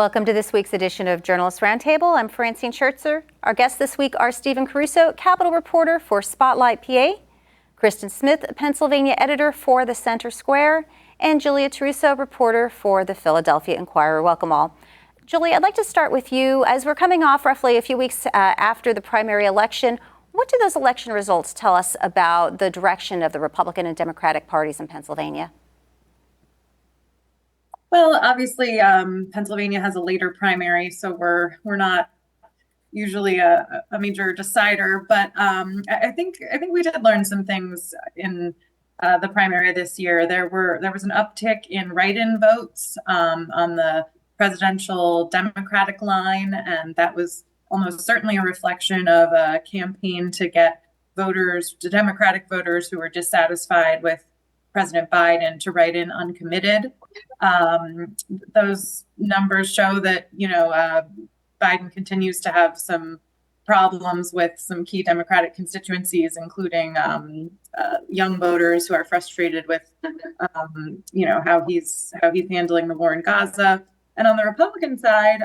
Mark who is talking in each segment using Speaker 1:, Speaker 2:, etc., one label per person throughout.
Speaker 1: Welcome to this week's edition of Journalists Roundtable. I'm Francine Schertzer. Our guests this week are Stephen Caruso, Capitol reporter for Spotlight PA, Christen Smith, Pennsylvania editor for the Center Square, and Julia Terruso, reporter for the Philadelphia Inquirer. Welcome all. Julia, I'd like to start with you. As we're coming off roughly a few weeks after the primary election, what do those election results tell us about the direction of the Republican and Democratic parties in Pennsylvania?
Speaker 2: Well, obviously, Pennsylvania has a later primary, so we're not usually a major decider. But I think we did learn some things in the primary this year. There was an uptick in write-in votes on the presidential Democratic line, and that was almost certainly a reflection of a campaign to get voters, to Democratic voters who were dissatisfied with President Biden, to write in uncommitted. Those numbers show that, Biden continues to have some problems with some key Democratic constituencies, including young voters who are frustrated with, how he's handling the war in Gaza. And on the Republican side,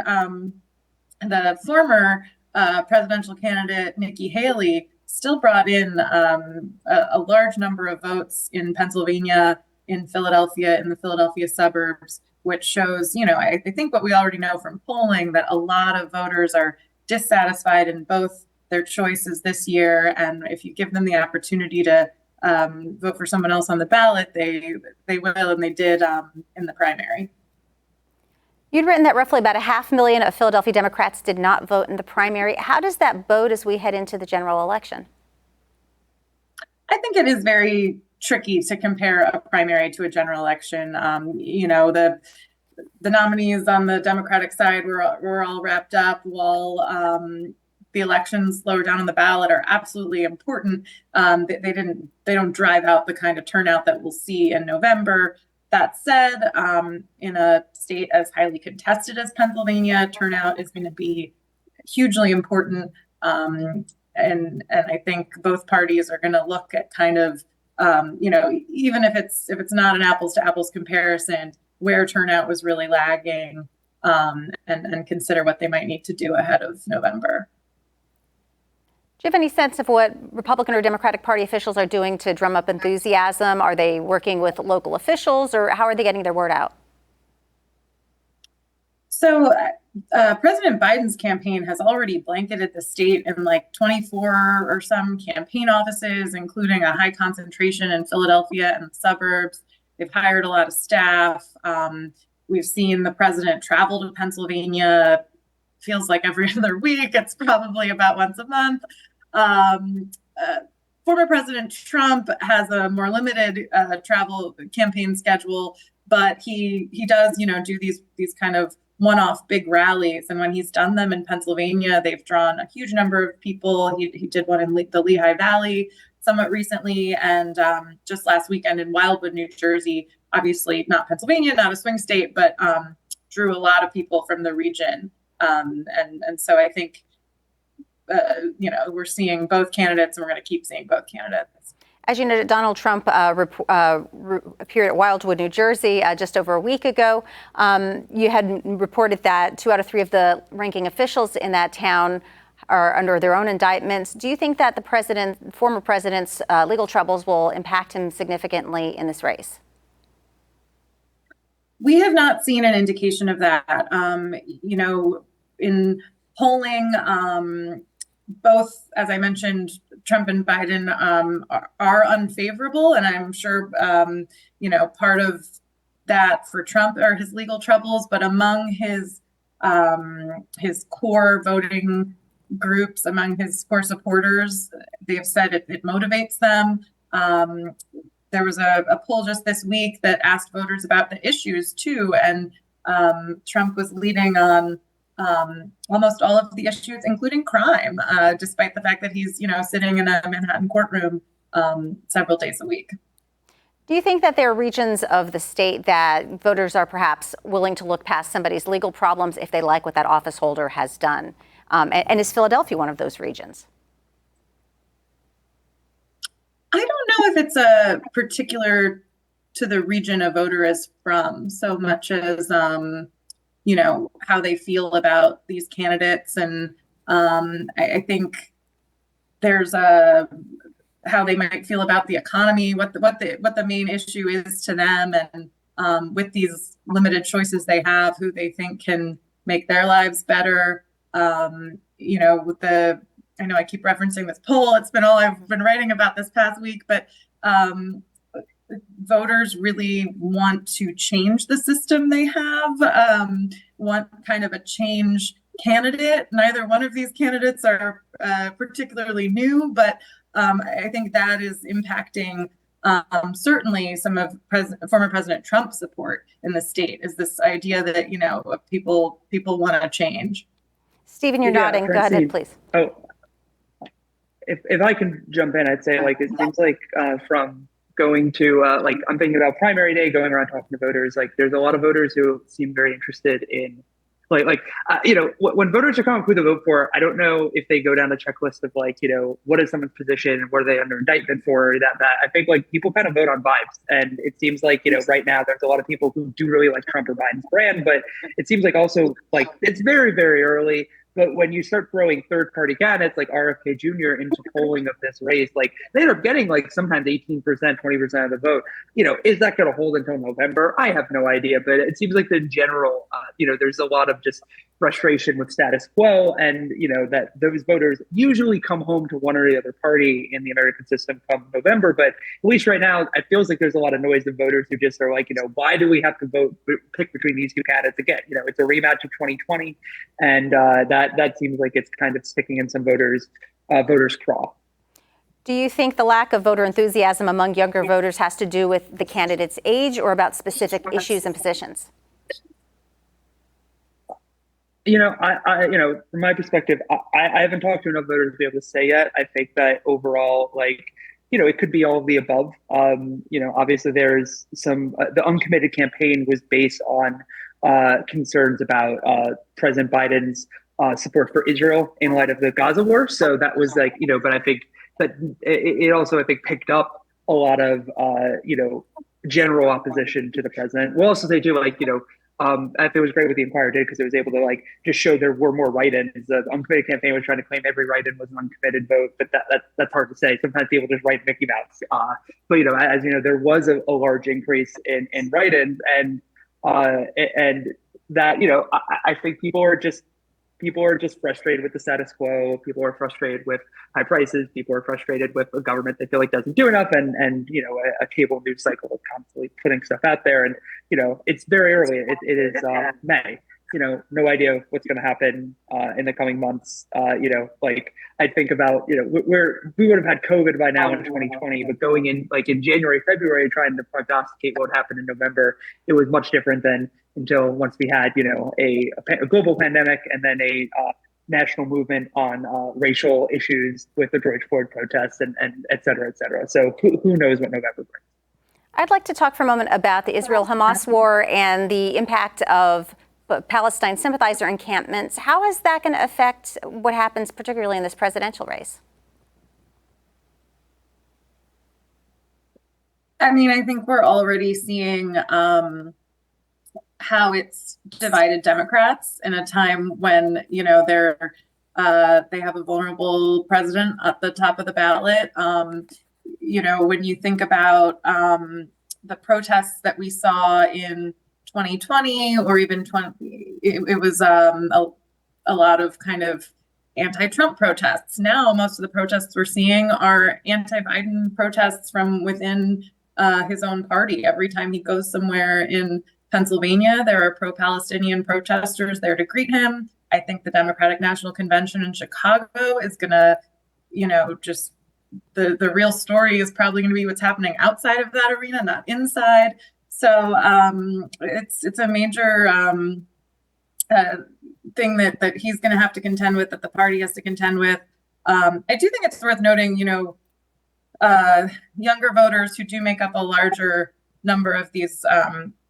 Speaker 2: the former presidential candidate, Nikki Haley, still brought in a large number of votes in Pennsylvania, in Philadelphia, in the Philadelphia suburbs, which shows, I think what we already know from polling, that a lot of voters are dissatisfied in both their choices this year. And if you give them the opportunity to vote for someone else on the ballot, they will, and they did in the primary.
Speaker 1: You'd written that roughly about 500,000 of Philadelphia Democrats did not vote in the primary. How does that bode as we head into the general election?
Speaker 2: I think it is very tricky to compare a primary to a general election. The nominees on the Democratic side were all wrapped up, while the elections lower down on the ballot are absolutely important. They don't drive out the kind of turnout that we'll see in November. That said, in a state as highly contested as Pennsylvania, turnout is going to be hugely important. And I think both parties are going to look at kind of, even if it's not an apples to apples comparison, where turnout was really lagging, and consider what they might need to do ahead of November.
Speaker 1: Do you have any sense of what Republican or Democratic Party officials are doing to drum up enthusiasm? Are they working with local officials, or how are they getting their word out?
Speaker 2: So President Biden's campaign has already blanketed the state in like 24 or some campaign offices, including a high concentration in Philadelphia and the suburbs. They've hired a lot of staff. We've seen the president travel to Pennsylvania. Feels like every other week. It's probably about once a month. Former President Trump has a more limited travel campaign schedule, but he does, do these kind of one-off big rallies. And when he's done them in Pennsylvania, they've drawn a huge number of people. He did one in the Lehigh Valley somewhat recently, and just last weekend in Wildwood, New Jersey. Obviously not Pennsylvania, not a swing state, but drew a lot of people from the region. And so I think, we're seeing both candidates, and we're going to keep seeing both candidates.
Speaker 1: As you noted, Donald Trump appeared at Wildwood, New Jersey, just over a week ago. You had reported that 2 out of 3 of the ranking officials in that town are under their own indictments. Do you think that the former president's legal troubles will impact him significantly in this race?
Speaker 2: We have not seen an indication of that. In polling, both, as I mentioned, Trump and Biden are unfavorable. And I'm sure, part of that for Trump are his legal troubles. But among his core voting groups, among his core supporters, they've said it motivates them. There was a poll just this week that asked voters about the issues too, and Trump was leading on almost all of the issues, including crime, despite the fact that he's sitting in a Manhattan courtroom several days a week.
Speaker 1: Do you think that there are regions of the state that voters are perhaps willing to look past somebody's legal problems if they like what that office holder has done? And is Philadelphia one of those regions?
Speaker 2: I don't know if it's a particular to the region a voter is from so much as how they feel about these candidates. And I think there's how they might feel about the economy, what the main issue is to them, and with these limited choices they have, who they think can make their lives better. With I know I keep referencing this poll. It's been all I've been writing about this past week, but voters really want to change the system they have, want kind of a change candidate. Neither one of these candidates are particularly new, but I think that is impacting certainly some of former President Trump's support in the state, is this idea that, people want to change.
Speaker 1: Stephen, you're nodding. Go ahead, please.
Speaker 3: Oh, if I can jump in, I'd say it seems like from going to I'm thinking about primary day, going around talking to voters, there's a lot of voters who seem very interested in when voters are coming up who to vote for. I don't know if they go down the checklist of what is someone's position and what are they under indictment for, that I think people kind of vote on vibes. And it seems right now there's a lot of people who do really like Trump or Biden's brand, but it seems also it's very, very early. But when you start throwing third-party candidates like RFK Jr. into polling of this race, they end up getting sometimes 18%, 20% of the vote. Is that going to hold until November? I have no idea. But it seems like in general, there's a lot of just frustration with status quo, and that those voters usually come home to one or the other party in the American system come November. But at least right now, it feels like there's a lot of noise of voters who just are why do we have to pick between these two candidates again? It's a rematch of 2020, and that seems like it's kind of sticking in some voters' craw.
Speaker 1: Do you think the lack of voter enthusiasm among younger voters has to do with the candidate's age or about specific issues and positions? From my perspective, I haven't talked to enough voters to be able to say yet. I think that overall, it could be all of the above. Obviously there's some, the uncommitted campaign was based on concerns about President Biden's support for Israel in light of the Gaza war. So that was but I think that it also, picked up a lot of, general opposition to the president. We'll also say too, I think it was great what the Inquirer did, because it was able to just show there were more write-ins. The uncommitted campaign was trying to claim every write-in was an uncommitted vote, but that's hard to say. Sometimes people just write Mickey Mouse. But as there was a large increase in write-ins, and that I think people are just frustrated with the status quo. People are frustrated with high prices. People are frustrated with a government they feel doesn't do enough, and a cable news cycle of constantly putting stuff out there. And it's very early. It is May. No idea what's going to happen in the coming months. I think about we would have had COVID by now in 2020, but going in in January, February, trying to prognosticate what would happen in November, it was much different than until once we had a global pandemic, and then a national movement on racial issues with the George Floyd protests, and et cetera, et cetera. So who knows what November brings. I'd like to talk for a moment about the Israel-Hamas war and the impact of Palestine sympathizer encampments. How is that going to affect what happens, particularly in this presidential race?
Speaker 2: I think we're already seeing how it's divided Democrats in a time when they have a vulnerable president at the top of the ballot. When you think about the protests that we saw in 2020 or even it was a lot of kind of anti-Trump protests. Now most of the protests we're seeing are anti-Biden protests from within his own party. Every time he goes somewhere in Pennsylvania, there are pro-Palestinian protesters there to greet him. I think the Democratic National Convention in Chicago is going to, just the real story is probably going to be what's happening outside of that arena, not inside. So it's a major thing that he's going to have to contend with, that the party has to contend with. I do think it's worth noting, younger voters who do make up a larger number of these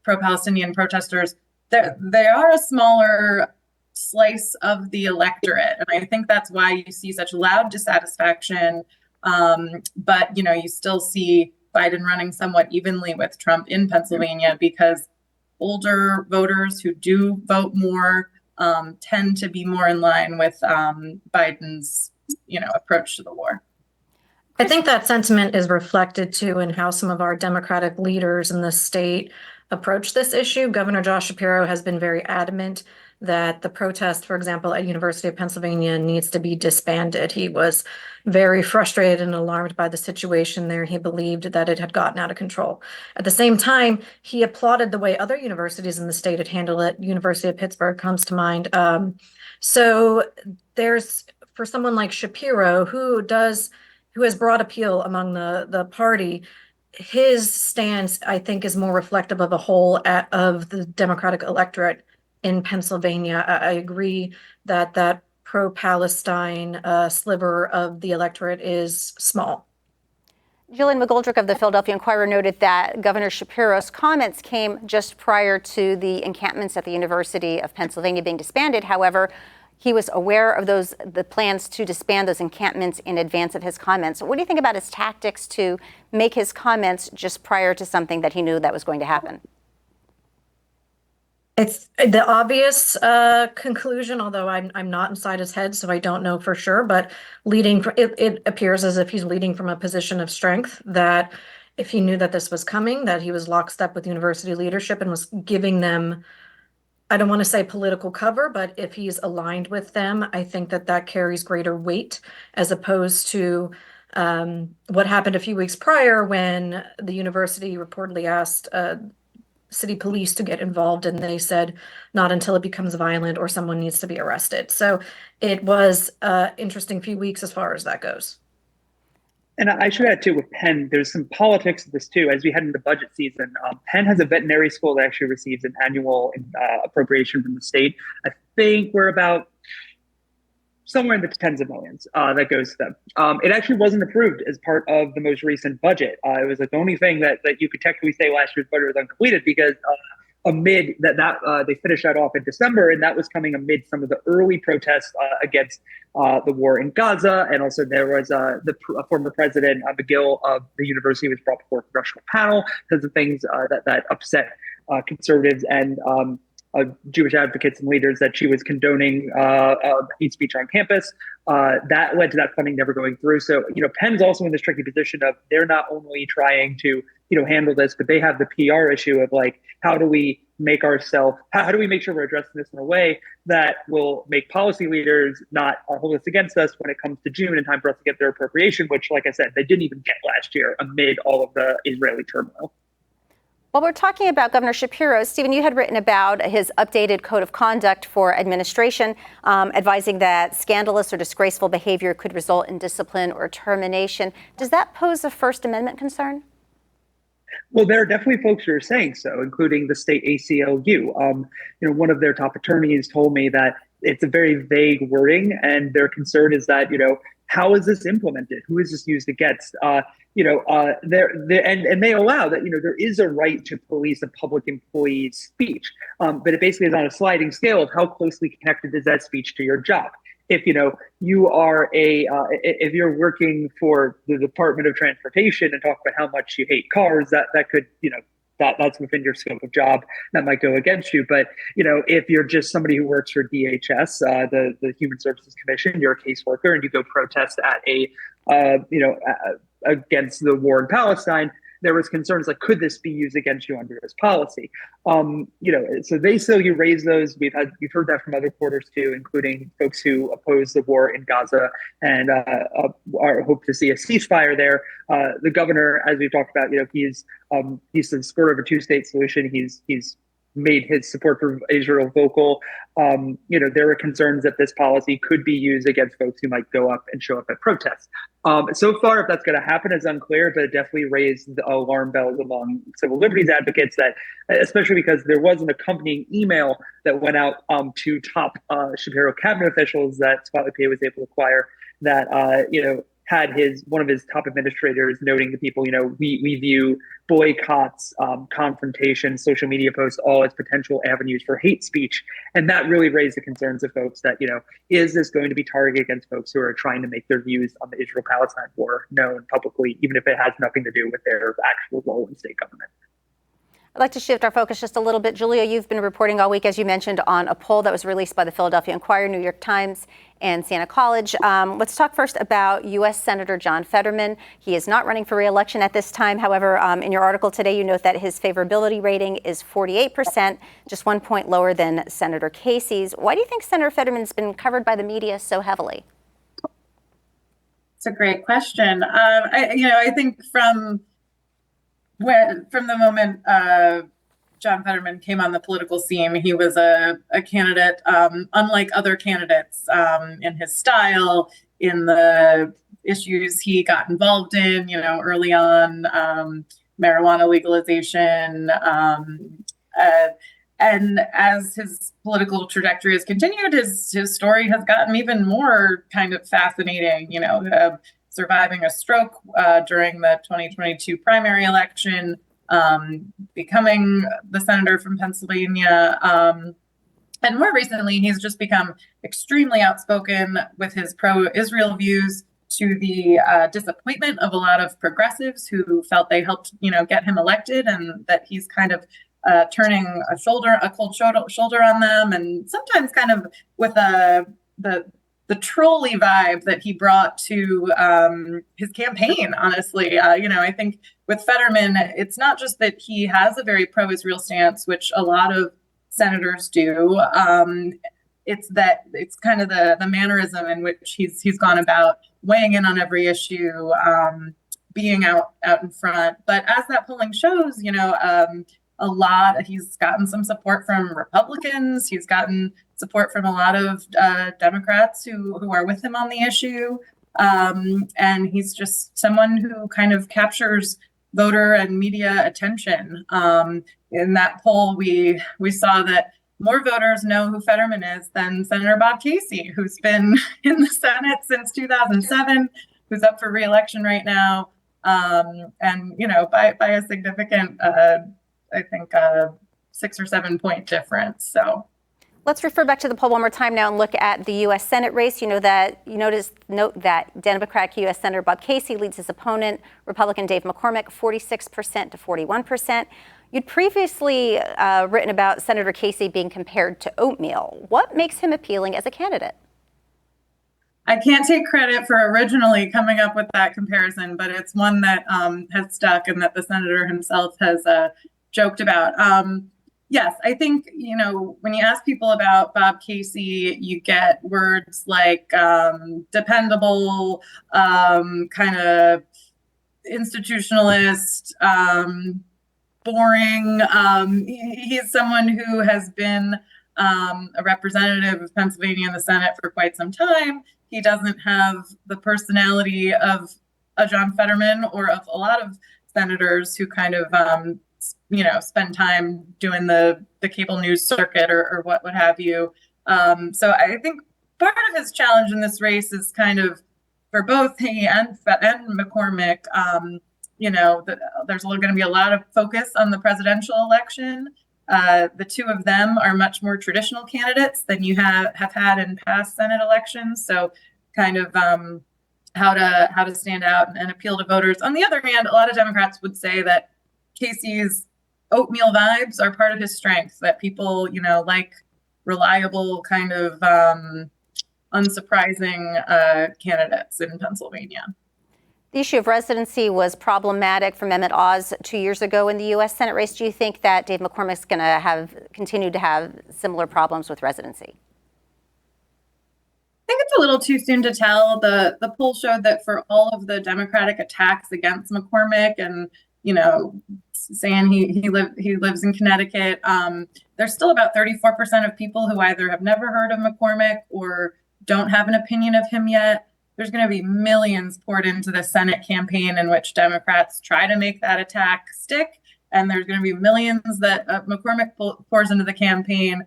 Speaker 2: pro-Palestinian protesters, they are a smaller slice of the electorate. And I think that's why you see such loud dissatisfaction. But, you still see Biden running somewhat evenly with Trump in Pennsylvania, because older voters who do vote more tend to be more in line with Biden's, approach to the war.
Speaker 4: I think that sentiment is reflected too in how some of our Democratic leaders in the state approach this issue. Governor Josh Shapiro has been very adamant that the protest, for example, at University of Pennsylvania needs to be disbanded. He was very frustrated and alarmed by the situation there. He believed that it had gotten out of control. At the same time, he applauded the way other universities in the state had handled it. University of Pittsburgh comes to mind. So there's, for someone like Shapiro, who has broad appeal among the party, his stance, I think, is more reflective of a whole of the Democratic electorate in Pennsylvania. I agree that pro-Palestine sliver of the electorate is small.
Speaker 1: Jillian McGoldrick of the Philadelphia Inquirer noted that Governor Shapiro's comments came just prior to the encampments at the University of Pennsylvania being disbanded. However, he was aware of the plans to disband those encampments in advance of his comments. What do you think about his tactics to make his comments just prior to something that he knew that was going to happen?
Speaker 4: It's the obvious conclusion, although I'm not inside his head, so I don't know for sure. But it appears as if he's leading from a position of strength, that if he knew that this was coming, that he was lockstep with university leadership and was giving them, I don't want to say political cover, but if he's aligned with them, I think that carries greater weight as opposed to what happened a few weeks prior when the university reportedly asked city police to get involved, and they said not until it becomes violent or someone needs to be arrested. So it was an interesting few weeks as far as that goes.
Speaker 3: And I should add too, with Penn, there's some politics to this too. As we head into budget season, Penn has a veterinary school that actually receives an annual appropriation from the state. I think we're about somewhere in the tens of millions that goes to them. It actually wasn't approved as part of the most recent budget. It was like the only thing that you could technically say last year's budget was uncompleted, because amid they finished that off in December, and that was coming amid some of the early protests against the war in Gaza. And also there was the former president, McGill of the university, was brought before a congressional panel because of things that upset conservatives and Jewish advocates and leaders, that she was condoning hate speech on campus. That led to that funding never going through. So, Penn's also in this tricky position of, they're not only trying to, handle this, but they have the PR issue of like, how do we make sure we're addressing this in a way that will make policy leaders not hold this against us when it comes to June, in time for us to get their appropriation, which, like I said, they didn't even get last year amid all of the Israeli turmoil.
Speaker 1: Well, we're talking about Governor Shapiro. Stephen, you had written about his updated code of conduct for administration, advising that scandalous or disgraceful behavior could result in discipline or termination. Does that pose a First Amendment concern?
Speaker 3: Well, there are definitely folks who are saying so, including the state ACLU. One of their top attorneys told me that it's a very vague wording, and their concern is that, how is this implemented? Who is this used against? And they allow that, there is a right to police a public employee's speech, but it basically is on a sliding scale of how closely connected is that speech to your job. If you are if you're working for the Department of Transportation and talk about how much you hate cars, that could that's within your scope of job. That might go against you. But, if you're just somebody who works for DHS, the Human Services Commission, you're a caseworker and you go protest at against the war in Palestine, there was concerns like, could this be used against you under this policy? So they still, you raise those. We've heard that from other reporters too, including folks who oppose the war in Gaza and hope to see a ceasefire there. The governor, as we've talked about, he's the supporter of a two-state solution. He's made his support for Israel vocal. There are concerns that this policy could be used against folks who might go up and show up at protests. So far, if that's going to happen is unclear, but it definitely raised the alarm bells among civil liberties advocates, that, especially because there was an accompanying email that went out to top Shapiro cabinet officials that Spotlight PA was able to acquire, that had one of his top administrators noting to people, we view boycotts, confrontation, social media posts, all as potential avenues for hate speech. And that really raised the concerns of folks that, is this going to be targeted against folks who are trying to make their views on the Israel-Palestine war known publicly, even if it has nothing to do with their actual role in state government?
Speaker 1: I'd like to shift our focus just a little bit. Julia, you've been reporting all week, as you mentioned, on a poll that was released by the Philadelphia Inquirer, New York Times, and Siena College. Let's talk first about U.S. Senator John Fetterman. He is not running for re-election at this time. However, in your article today, you note that his favorability rating is 48%, just 1 point lower than Senator Casey's. Why do you think Senator Fetterman's been covered by the media so heavily?
Speaker 2: It's a great question. I think from the moment John Fetterman came on the political scene, he was a candidate unlike other candidates in his style, in the issues he got involved in, early on, marijuana legalization. And as his political trajectory has continued, his story has gotten even more kind of fascinating, surviving a stroke during the 2022 primary election, becoming the senator from Pennsylvania. And more recently, he's just become extremely outspoken with his pro-Israel views, to the disappointment of a lot of progressives who felt they helped, get him elected, and that he's kind of turning a cold shoulder on them, and sometimes kind of with the trolley vibe that he brought to his campaign, honestly. I think with Fetterman, it's not just that he has a very pro-Israel stance, which a lot of senators do. It's that it's kind of the mannerism in which he's gone about weighing in on every issue, being out in front. But as that polling shows, he's gotten some support from Republicans. He's gotten support from a lot of Democrats who are with him on the issue. And he's just someone who kind of captures voter and media attention. In that poll, we saw that more voters know who Fetterman is than Senator Bob Casey, who's been in the Senate since 2007, who's up for re-election right now. And, by a significant, I think, 6 or 7 point difference. So
Speaker 1: let's refer back to the poll one more time now and look at the U.S. Senate race. Note that Democratic U.S. Senator Bob Casey leads his opponent, Republican Dave McCormick, 46% to 41%. You'd previously written about Senator Casey being compared to oatmeal. What makes him appealing as a candidate?
Speaker 2: I can't take credit for originally coming up with that comparison, but it's one that has stuck and that the senator himself has joked about. Yes, I think, when you ask people about Bob Casey, you get words like dependable, kind of institutionalist, boring. He's someone who has been a representative of Pennsylvania in the Senate for quite some time. He doesn't have the personality of a John Fetterman or of a lot of senators who kind of, spend time doing the cable news circuit or what have you. So I think part of his challenge in this race is kind of for both he and McCormick. There's going to be a lot of focus on the presidential election. The two of them are much more traditional candidates than you have had in past Senate elections. So kind of how to stand out and appeal to voters. On the other hand, a lot of Democrats would say that Casey's oatmeal vibes are part of his strengths, that people, like reliable, kind of unsurprising candidates in Pennsylvania.
Speaker 1: The issue of residency was problematic for Mehmet Oz 2 years ago in the U.S. Senate race. Do you think that Dave McCormick's going to continue to have similar problems with residency?
Speaker 2: I think it's a little too soon to tell. The poll showed that for all of the Democratic attacks against McCormick and, saying he lives in Connecticut, there's still about 34% of people who either have never heard of McCormick or don't have an opinion of him yet. There's going to be millions poured into the Senate campaign in which Democrats try to make that attack stick. And there's going to be millions that McCormick pours into the campaign,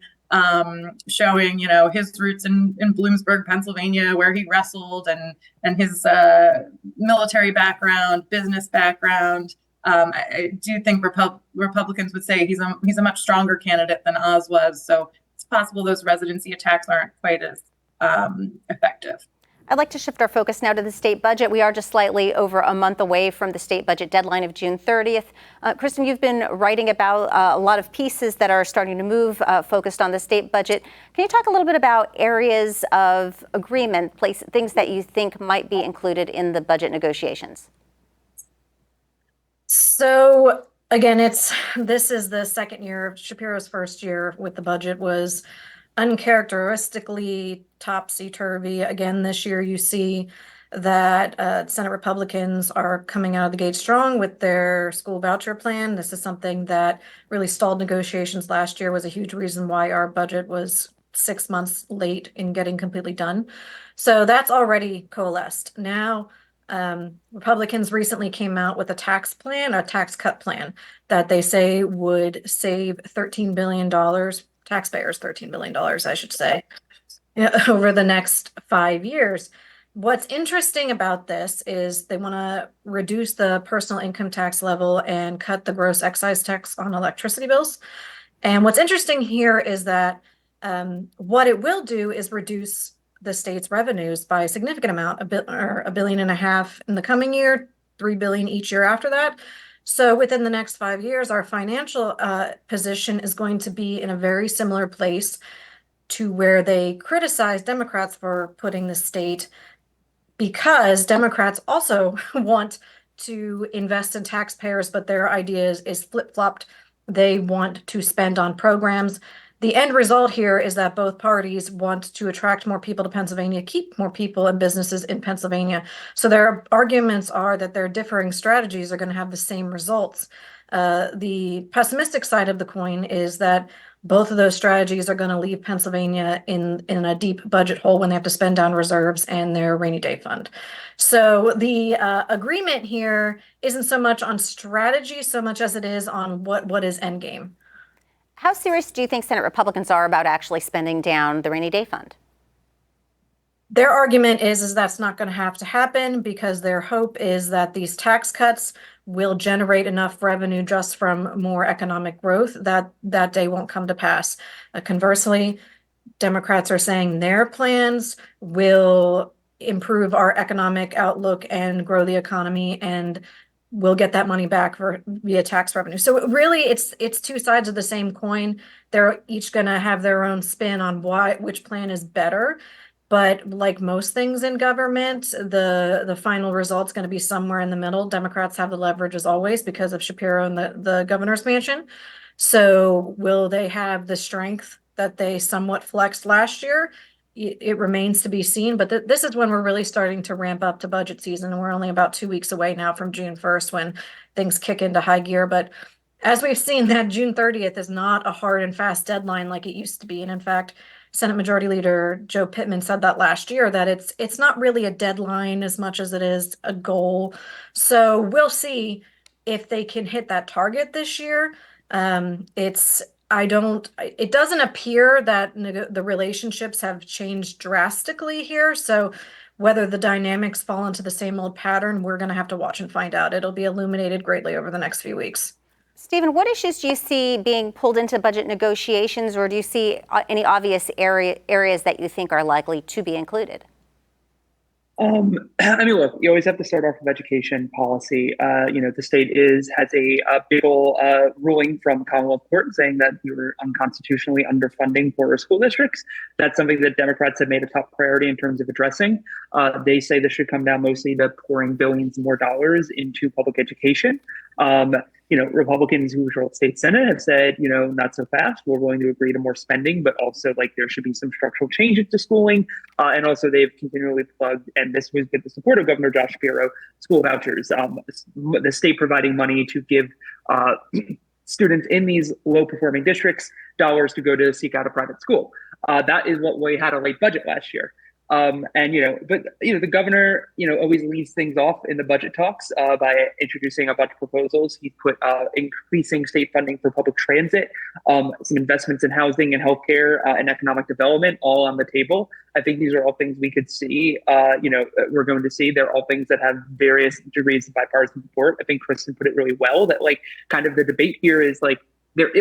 Speaker 2: showing, his roots in Bloomsburg, Pennsylvania, where he wrestled, and his military background, business background. I do think Republicans would say he's a much stronger candidate than Oz was. So it's possible those residency attacks aren't quite as effective.
Speaker 1: I'd like to shift our focus now to the state budget. We are just slightly over a month away from the state budget deadline of June 30th. Christen, you've been writing about a lot of pieces that are starting to move focused on the state budget. Can you talk a little bit about areas of agreement, things that you think might be included in the budget negotiations?
Speaker 4: So again, this is the second year. Shapiro's first year with the budget was uncharacteristically topsy-turvy. Again, this year you see that Senate Republicans are coming out of the gate strong with their school voucher plan. This is something that really stalled negotiations last year, was a huge reason why our budget was 6 months late in getting completely done. So that's already coalesced. Now, Republicans recently came out with a tax cut plan that they say would save $13 billion, taxpayers $13 billion, I should say, over the next 5 years. What's interesting about this is they want to reduce the personal income tax level and cut the gross excise tax on electricity bills. And what's interesting here is that what it will do is reduce the state's revenues by a significant amount, $1.5 billion in the coming year, $3 billion each year after that. So within the next 5 years, our financial position is going to be in a very similar place to where they criticize Democrats for putting the state, because Democrats also want to invest in taxpayers, but their idea is flip-flopped. They want to spend on programs. The end result here is that both parties want to attract more people to Pennsylvania, keep more people and businesses in Pennsylvania. So their arguments are that their differing strategies are going to have the same results. The pessimistic side of the coin is that both of those strategies are going to leave Pennsylvania in a deep budget hole when they have to spend down reserves and their rainy day fund. So the agreement here isn't so much on strategy so much as it is on what is endgame.
Speaker 1: How serious do you think Senate Republicans are about actually spending down the rainy day fund?
Speaker 4: Their argument is that's not going to have to happen because their hope is that these tax cuts will generate enough revenue just from more economic growth that day won't come to pass. Conversely, Democrats are saying their plans will improve our economic outlook and grow the economy, and we'll get that money back via tax revenue. So really, it's two sides of the same coin. They're each going to have their own spin on which plan is better. But like most things in government, the final result's going to be somewhere in the middle. Democrats have the leverage as always because of Shapiro and the governor's mansion. So will they have the strength that they somewhat flexed last year? It remains to be seen, but this is when we're really starting to ramp up to budget season. And we're only about 2 weeks away now from June 1st when things kick into high gear. But as we've seen, that June 30th is not a hard and fast deadline like it used to be. And in fact, Senate Majority Leader Joe Pittman said that last year, that it's not really a deadline as much as it is a goal. So we'll see if they can hit that target this year. It doesn't appear that the relationships have changed drastically here. So whether the dynamics fall into the same old pattern, we're going to have to watch and find out. It'll be illuminated greatly over the next few weeks.
Speaker 1: Stephen, what issues do you see being pulled into budget negotiations, or do you see any obvious areas that you think are likely to be included?
Speaker 3: I mean, look, you always have to start off with education policy. The state has a big ol' ruling from Commonwealth Court saying that we were unconstitutionally underfunding poorer school districts. That's something that Democrats have made a top priority in terms of addressing. They say this should come down mostly to pouring billions more dollars into public education. Republicans who control the state Senate have said, not so fast. We're willing to agree to more spending, but also there should be some structural changes to schooling. And also they've continually plugged, and this was with the support of Governor Josh Shapiro, school vouchers, the state providing money to give students in these low performing districts dollars to go to seek out a private school. That is what we had a late budget last year. The governor, always leaves things off in the budget talks by introducing a bunch of proposals. He put increasing state funding for public transit, some investments in housing and healthcare and economic development, all on the table. I think these are all things we could see. We're going to see. They're all things that have various degrees of bipartisan support. I think Christen put it really well that kind of the debate here is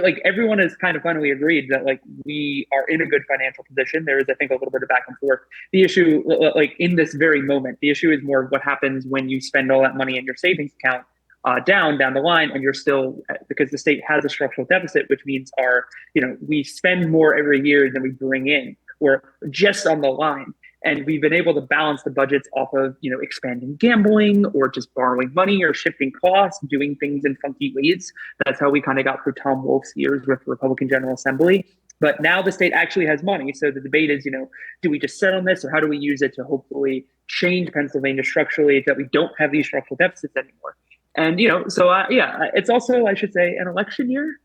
Speaker 3: like everyone has kind of finally agreed that like we are in a good financial position. There is, I think, a little bit of back and forth. The issue, like in this very moment, the issue is more what happens when you spend all that money in your savings account down the line, and you're still, because the state has a structural deficit, which means we spend more every year than we bring in. We're just on the line. And we've been able to balance the budgets off of, expanding gambling or just borrowing money or shifting costs, doing things in funky ways. That's how we kind of got through Tom Wolf's years with the Republican General Assembly. But now the state actually has money. So the debate is, do we just sit on this, or how do we use it to hopefully change Pennsylvania structurally so that we don't have these structural deficits anymore? And, it's also, I should say, an election year.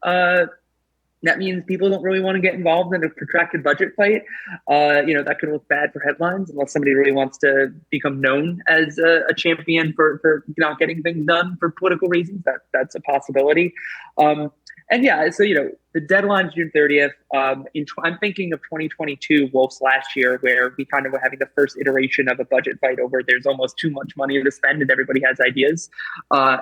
Speaker 3: That means people don't really want to get involved in a protracted budget fight. That can look bad for headlines unless somebody really wants to become known as a champion for not getting things done for political reasons. That's a possibility. So the deadline's June 30th. I'm thinking of 2022, Wolf's last year, where we kind of were having the first iteration of a budget fight over there's almost too much money to spend and everybody has ideas.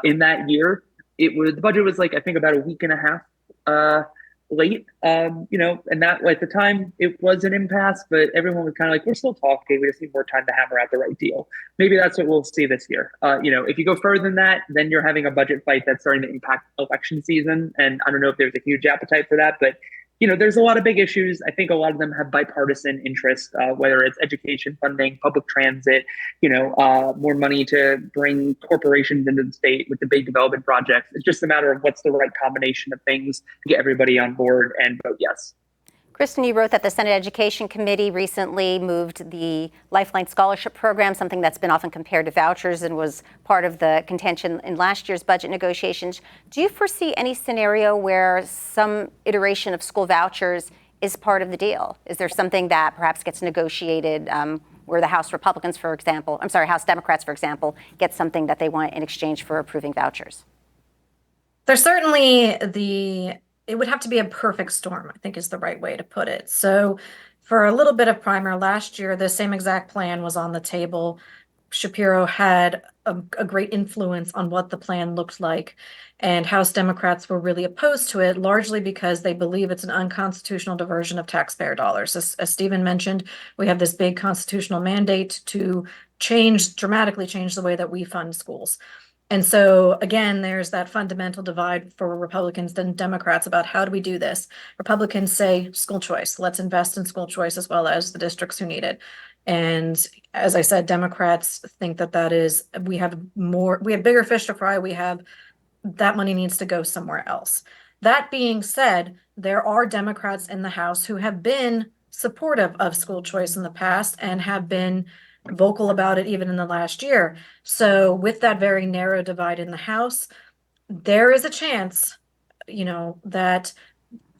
Speaker 3: In that year, the budget was like, I think about a week and a half late, and that at the time it was an impasse, but everyone was kind of like, we're still talking, we just need more time to hammer out the right deal. Maybe that's what we'll see this year. If you go further than that, then you're having a budget fight that's starting to impact election season, and I don't know if there's a huge appetite for that, but there's a lot of big issues. I think a lot of them have bipartisan interest, whether it's education funding, public transit, more money to bring corporations into the state with the big development projects. It's just a matter of what's the right combination of things to get everybody on board and vote yes.
Speaker 1: Christen, you wrote that the Senate Education Committee recently moved the Lifeline Scholarship Program, something that's been often compared to vouchers and was part of the contention in last year's budget negotiations. Do you foresee any scenario where some iteration of school vouchers is part of the deal? Is there something that perhaps gets negotiated where the House Democrats, for example, get something that they want in exchange for approving vouchers?
Speaker 4: There's certainly it would have to be a perfect storm, I think is the right way to put it. So for a little bit of primer, last year, the same exact plan was on the table. Shapiro had a great influence on what the plan looked like, and House Democrats were really opposed to it, largely because they believe it's an unconstitutional diversion of taxpayer dollars. As Stephen mentioned, we have this big constitutional mandate to dramatically change the way that we fund schools. And so, again, there's that fundamental divide for Republicans and Democrats about how do we do this. Republicans say school choice. Let's invest in school choice as well as the districts who need it. And as I said, Democrats think that we have bigger fish to fry. That money needs to go somewhere else. That being said, there are Democrats in the House who have been supportive of school choice in the past and have been vocal about it even in the last year. So with that very narrow divide in the House, there is a chance, that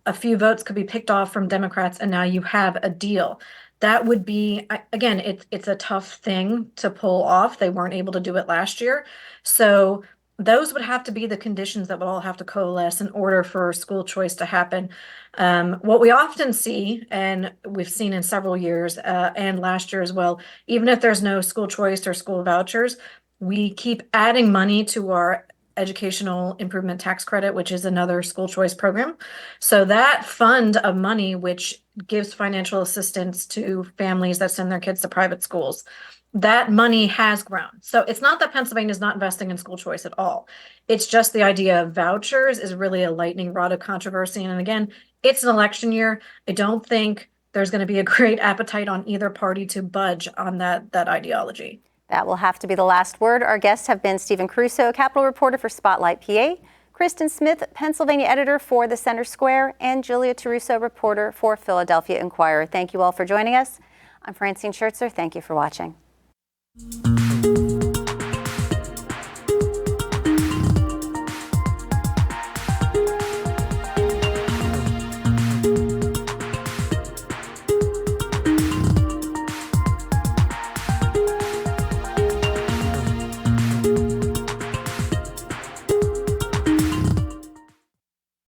Speaker 4: a few votes could be picked off from Democrats and now you have a deal. That would be, again, it's a tough thing to pull off. They weren't able to do it last year. So those would have to be the conditions that would all have to coalesce in order for school choice to happen. What we often see, and we've seen in several years and last year as well, even if there's no school choice or school vouchers, we keep adding money to our educational improvement tax credit, which is another school choice program. So that fund of money, which gives financial assistance to families that send their kids to private schools, that money has grown. So it's not that Pennsylvania is not investing in school choice at all. It's just the idea of vouchers is really a lightning rod of controversy. And again, it's an election year. I don't think there's going to be a great appetite on either party to budge on that ideology.
Speaker 1: That will have to be the last word. Our guests have been Stephen Caruso, Capitol reporter for Spotlight PA, Christen Smith, Pennsylvania editor for the Center Square, and Julia Terruso, reporter for Philadelphia Inquirer. Thank you all for joining us. I'm Francine Schertzer. Thank you for watching.